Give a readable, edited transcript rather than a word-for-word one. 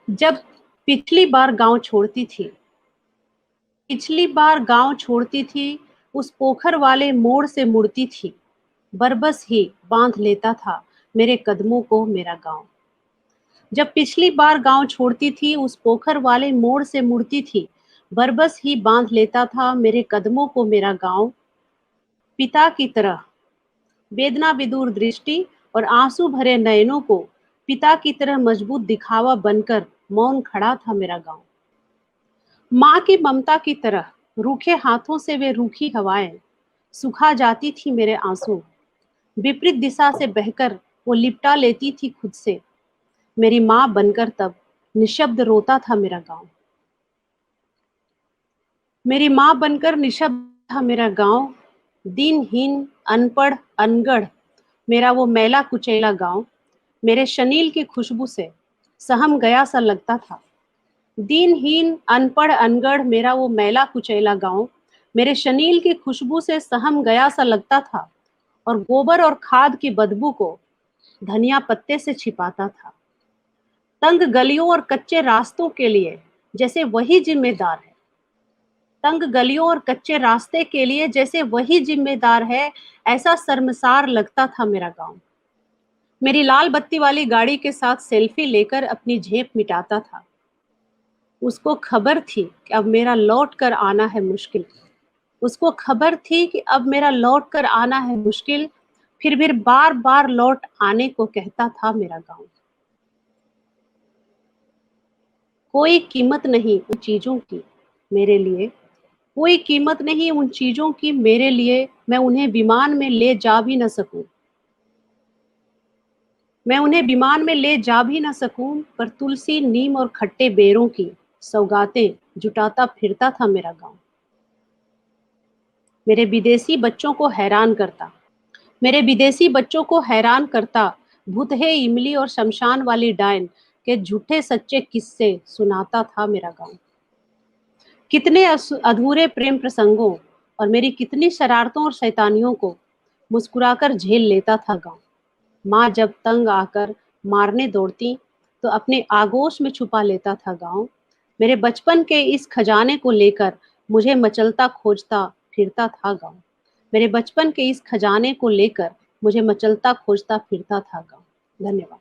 जब पिछली बार गांव छोड़ती थी पिछली बार गांव छोड़ती थी, उस पोखर वाले मोड़ से मुड़ती थी, बरबस ही बांध लेता था मेरे कदमों को मेरा गांव। जब पिछली बार गांव छोड़ती थी, उस पोखर वाले मोड़ से मुड़ती थी, बरबस ही बांध लेता था मेरे कदमों को मेरा गांव। पिता की तरह वेदना विदूर दृष्टि और आंसू भरे नयनों को पिता की तरह मजबूत दिखावा बनकर मौन खड़ा था मेरा गांव। माँ की ममता की तरह रूखे हाथों से वे रूखी हवाएं सुखा जाती थी मेरे आंसू। विपरीत दिशा से बहकर वो लिपटा लेती थी खुद से। मेरी माँ बनकर तब निशब्द रोता था मेरा गांव। मेरी माँ बनकर निशब्द था मेरा गांव। दिनहीन, अनपढ़, अनगढ़ मेरा वो मैला कुचैला गांव मेरे शनील की खुशबू से सहम गया सा लगता था। दिनहीन, अनपढ़, अनगढ़ मेरा वो मैला कुचैला गांव मेरे शनील की खुशबू से सहम गया सा लगता था, और गोबर और खाद की बदबू को धनिया पत्ते से छिपाता था। तंग गलियों और कच्चे रास्तों के लिए जैसे वही जिम्मेदार है। तंग गलियों और कच्चे रास्ते के लिए जैसे वही जिम्मेदार है, ऐसा शर्मसार लगता था मेरा गांव। मेरी लाल बत्ती वाली गाड़ी के साथ सेल्फी लेकर अपनी झेप मिटाता था। उसको खबर थी कि अब मेरा लौट कर आना है मुश्किल। उसको खबर थी कि अब मेरा लौट कर आना है मुश्किल। फिर भी बार बार लौट आने को कहता था मेरा गांव। कोई कीमत नहीं उन चीजों की मेरे लिए। कोई कीमत नहीं उन चीजों की मेरे लिए। मैं उन्हें विमान में ले जा भी न सकूं। मैं उन्हें विमान में ले जा भी न सकूं, पर तुलसी, नीम और खट्टे बेरों की सौगातें जुटाता फिरता था मेरा गांव। मेरे विदेशी बच्चों को हैरान करता मेरे विदेशी बच्चों को हैरान करता भूतहे इमली और शमशान वाली डायन के झूठे सच्चे किस्से सुनाता था मेरा गांव। कितने अधूरे प्रेम प्रसंगों और मेरी कितनी शरारतों और शैतानियों को मुस्कुराकर झेल लेता था गांव। माँ जब तंग आकर मारने दौड़ती तो अपने आगोश में छुपा लेता था गांव। मेरे बचपन के इस खजाने को लेकर मुझे मचलता खोजता फिरता था गांव। मेरे बचपन के इस खजाने को लेकर मुझे मचलता खोजता फिरता था गांव। धन्यवाद।